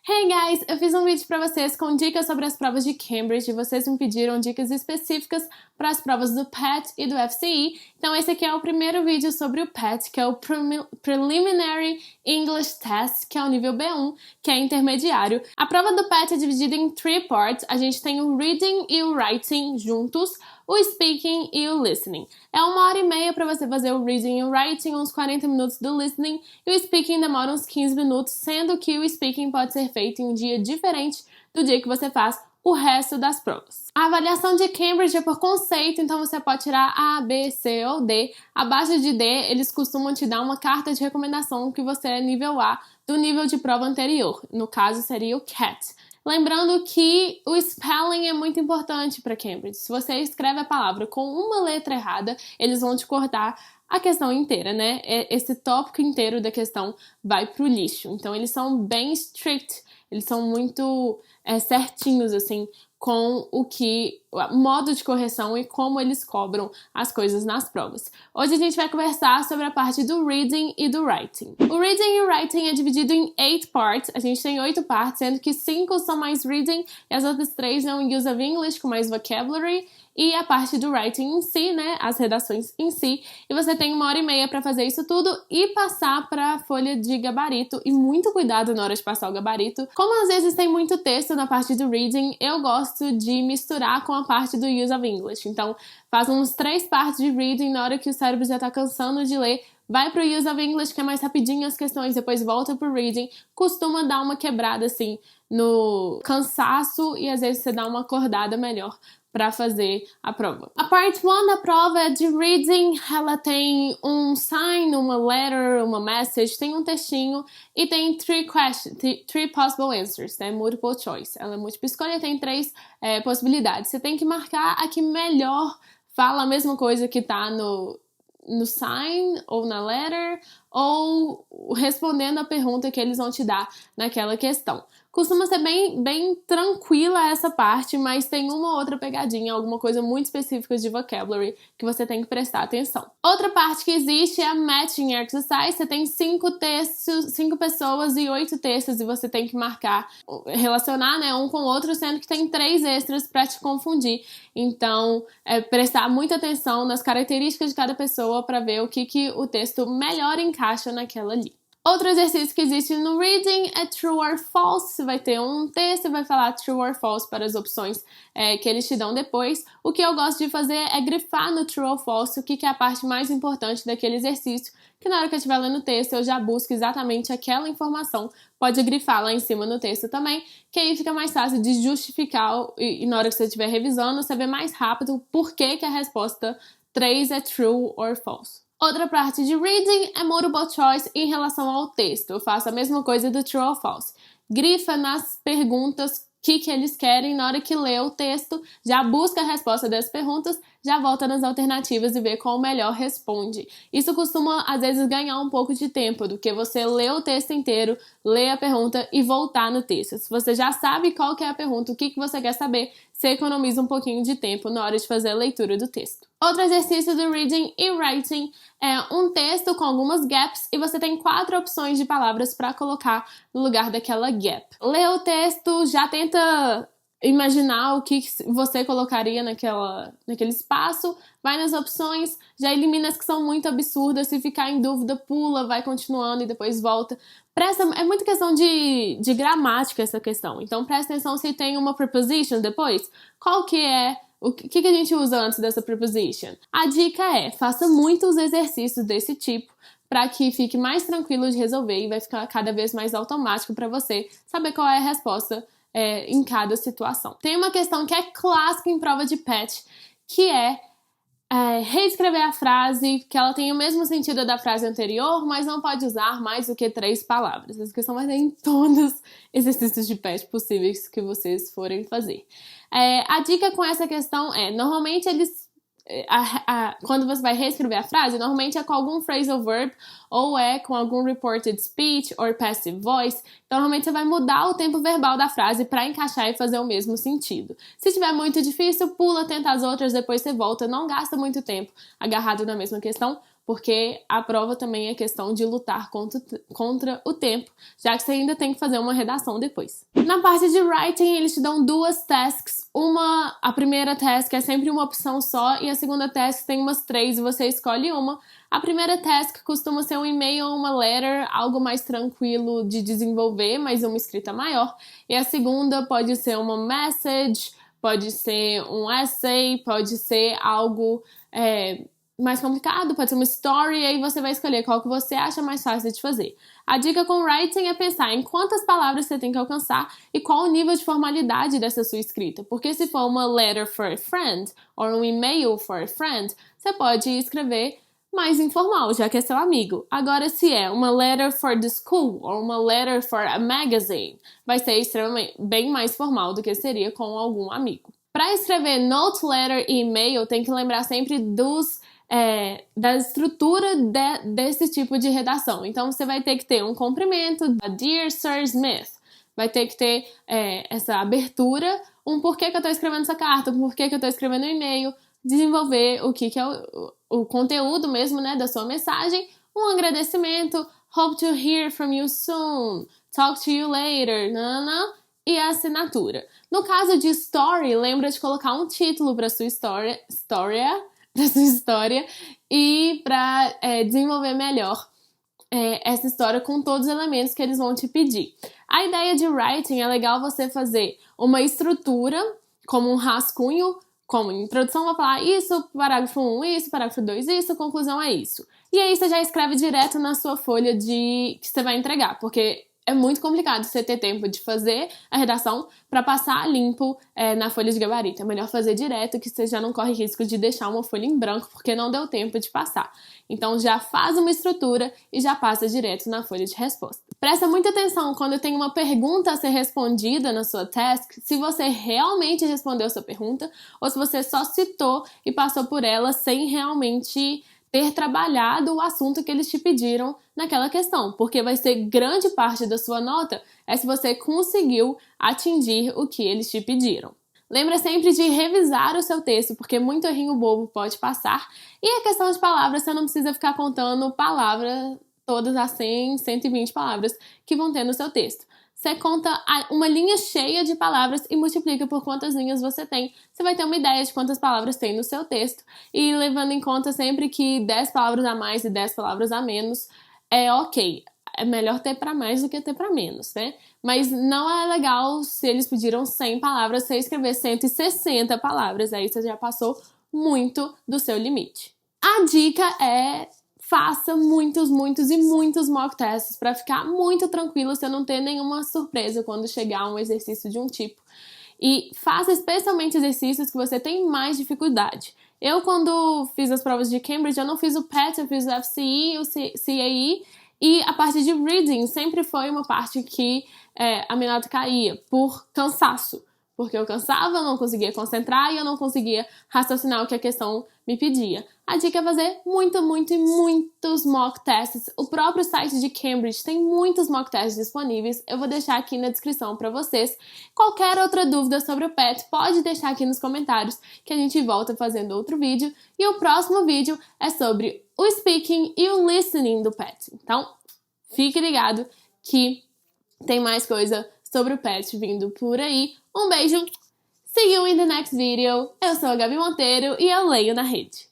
Hey guys! Eu fiz um vídeo pra vocês com dicas sobre as provas de Cambridge e vocês me pediram dicas específicas para as provas do PET e do FCE. Então esse aqui é o primeiro vídeo sobre o PET, que é o Preliminary English Test, que é o nível B1, que é intermediário. A prova do PET é dividida em 3 parts. A gente tem o Reading e o Writing juntos, o Speaking e o Listening. É 1h30 para você fazer o Reading e o Writing, uns 40 minutos do Listening, e o Speaking demora uns 15 minutos, sendo que o Speaking pode ser feito em um dia diferente do dia que você faz o resto das provas. A avaliação de Cambridge é por conceito, então você pode tirar A, B, C ou D. Abaixo de D, eles costumam te dar uma carta de recomendação que você é nível A do nível de prova anterior. No caso, seria o CAT. Lembrando que o spelling é muito importante para Cambridge. Se você escreve a palavra com uma letra errada, eles vão te cortar a questão inteira, né? Esse tópico inteiro da questão vai pro lixo. Então, eles são bem strict, eles são muito certinhos, assim, com o modo de correção e como eles cobram as coisas nas provas. Hoje a gente vai conversar sobre a parte do Reading e do Writing. O Reading e o Writing é dividido em 8 parts. A gente tem 8 partes, sendo que 5 são mais Reading e as outras 3 são Use of English, com mais Vocabulary, e a parte do Writing em si, né, as redações em si. E você tem 1h30 para fazer isso tudo e passar para a folha de gabarito. E muito cuidado na hora de passar o gabarito. Como às vezes tem muito texto na parte do Reading, eu gosto de misturar com a parte do Use of English. Então, faz uns 3 partes de Reading, na hora que o cérebro já tá cansando de ler, vai pro Use of English, que é mais rapidinho as questões, depois volta pro Reading. Costuma dar uma quebrada, assim, no cansaço e às vezes você dá uma acordada melhor para fazer a prova. A part 1 da prova é de Reading. Ela tem um sign, uma letter, uma message, tem um textinho e tem 3 possible answers, né? Multiple choice. Ela é múltipla escolha, tem 3 possibilidades. Você tem que marcar a que melhor fala a mesma coisa que tá no sign ou na letter, ou respondendo a pergunta que eles vão te dar naquela questão. Costuma ser bem tranquila essa parte, mas tem uma ou outra pegadinha, alguma coisa muito específica de vocabulary que você tem que prestar atenção. Outra parte que existe é a matching exercise. Você tem 5 textos, 5 pessoas e 8 textos, e você tem que marcar, relacionar, né, um com o outro, sendo que tem 3 extras para te confundir. Então, prestar muita atenção nas características de cada pessoa para ver o que o texto melhor encaixa naquela ali. Outro exercício que existe no Reading é True or False. Você vai ter um texto e vai falar True or False para as opções que eles te dão depois. O que eu gosto de fazer é grifar no True or False o que é a parte mais importante daquele exercício, que na hora que eu estiver lendo o texto eu já busco exatamente aquela informação. Pode grifar lá em cima no texto também, que aí fica mais fácil de justificar e na hora que você estiver revisando, você vê mais rápido por que a resposta 3 é True or False. Outra parte de Reading é Multiple Choice em relação ao texto. Eu faço a mesma coisa do True or False. Grifa nas perguntas que eles querem, na hora que lê o texto, já busca a resposta das perguntas, já volta nas alternativas e vê qual melhor responde. Isso costuma, às vezes, ganhar um pouco de tempo do que você ler o texto inteiro, ler a pergunta e voltar no texto. Se você já sabe qual que é a pergunta, o que você quer saber, você economiza um pouquinho de tempo na hora de fazer a leitura do texto. Outro exercício do Reading e Writing é um texto com algumas gaps e você tem 4 opções de palavras para colocar no lugar daquela gap. Lê o texto, já tenta imaginar o que você colocaria naquele espaço, vai nas opções, já elimina as que são muito absurdas, se ficar em dúvida, pula, vai continuando e depois volta. É muito questão de gramática essa questão, então presta atenção se tem uma preposition depois, qual que é, o que a gente usa antes dessa preposition. A dica é, faça muitos exercícios desse tipo, para que fique mais tranquilo de resolver e vai ficar cada vez mais automático para você saber qual é a resposta em cada situação. Tem uma questão que é clássica em prova de PET, que é reescrever a frase, que ela tem o mesmo sentido da frase anterior, mas não pode usar mais do que 3 palavras. Essa questão vai ter em todos os exercícios de PET possíveis que vocês forem fazer. A dica com essa questão é, normalmente eles quando você vai reescrever a frase, normalmente é com algum phrasal verb ou é com algum reported speech ou passive voice. Então, normalmente você vai mudar o tempo verbal da frase para encaixar e fazer o mesmo sentido. Se tiver muito difícil, pula, tenta as outras, depois você volta. Não gasta muito tempo agarrado na mesma questão. porque a prova também é questão de lutar contra o tempo, já que você ainda tem que fazer uma redação depois. Na parte de writing, eles te dão duas tasks. A primeira task é sempre uma opção só e a segunda task tem umas 3 e você escolhe uma. A primeira task costuma ser um e-mail ou uma letter, algo mais tranquilo de desenvolver, mas uma escrita maior. E a segunda pode ser uma message, pode ser um essay, pode ser algo mais complicado, pode ser uma story, e aí você vai escolher qual que você acha mais fácil de fazer. A dica com writing é pensar em quantas palavras você tem que alcançar e qual o nível de formalidade dessa sua escrita. Porque se for uma letter for a friend ou um e-mail for a friend, você pode escrever mais informal, já que é seu amigo. Agora, se é uma letter for the school ou uma letter for a magazine, vai ser extremamente bem mais formal do que seria com algum amigo. Para escrever note, letter e e-mail, tem que lembrar sempre da estrutura desse tipo de redação. Então, você vai ter que ter um comprimento, Dear Sir Smith. Vai ter que ter essa abertura, um porquê que eu estou escrevendo essa carta, um porquê que eu estou escrevendo um e-mail, desenvolver o que é o conteúdo mesmo, né, da sua mensagem, um agradecimento, hope to hear from you soon, talk to you later, e a assinatura. No caso de story, lembra de colocar um título para sua história e para desenvolver melhor essa história com todos os elementos que eles vão te pedir. A ideia de writing é legal você fazer uma estrutura, como um rascunho, como introdução, vou falar isso, parágrafo 1, isso, parágrafo 2, isso, conclusão é isso. E aí você já escreve direto na sua folha que você vai entregar, porque é muito complicado você ter tempo de fazer a redação para passar limpo na folha de gabarito. É melhor fazer direto, que você já não corre risco de deixar uma folha em branco porque não deu tempo de passar. Então já faz uma estrutura e já passa direto na folha de resposta. Presta muita atenção quando tem uma pergunta a ser respondida na sua task, se você realmente respondeu a sua pergunta ou se você só citou e passou por ela sem realmente ter trabalhado o assunto que eles te pediram naquela questão, porque vai ser grande parte da sua nota se você conseguiu atingir o que eles te pediram. Lembra sempre de revisar o seu texto, porque muito errinho bobo pode passar. E a questão de palavras, você não precisa ficar contando palavras, todas as 100, 120 palavras que vão ter no seu texto. Você conta uma linha cheia de palavras e multiplica por quantas linhas você tem. Você vai ter uma ideia de quantas palavras tem no seu texto. E levando em conta sempre que 10 palavras a mais e 10 palavras a menos é ok. É melhor ter para mais do que ter para menos, né? Mas não é legal se eles pediram 100 palavras, você escrever 160 palavras. Aí você já passou muito do seu limite. A dica é: faça muitos e muitos mock tests para ficar muito tranquilo, você não ter nenhuma surpresa quando chegar um exercício de um tipo. E faça especialmente exercícios que você tem mais dificuldade. Eu, quando fiz as provas de Cambridge, eu não fiz o PET, eu fiz o FCE, o CAE, e a parte de reading sempre foi uma parte que a minha nota caía por cansaço. Porque eu cansava, eu não conseguia concentrar e eu não conseguia raciocinar o que a questão me pedia. A dica é fazer muitos mock tests. O próprio site de Cambridge tem muitos mock tests disponíveis. Eu vou deixar aqui na descrição para vocês. Qualquer outra dúvida sobre o PET, pode deixar aqui nos comentários que a gente volta fazendo outro vídeo. E o próximo vídeo é sobre o speaking e o listening do PET. Então, fique ligado que tem mais coisa sobre o PET vindo por aí. Um beijo, see you in the next video. Eu sou a Gabi Monteiro e eu leio na rede.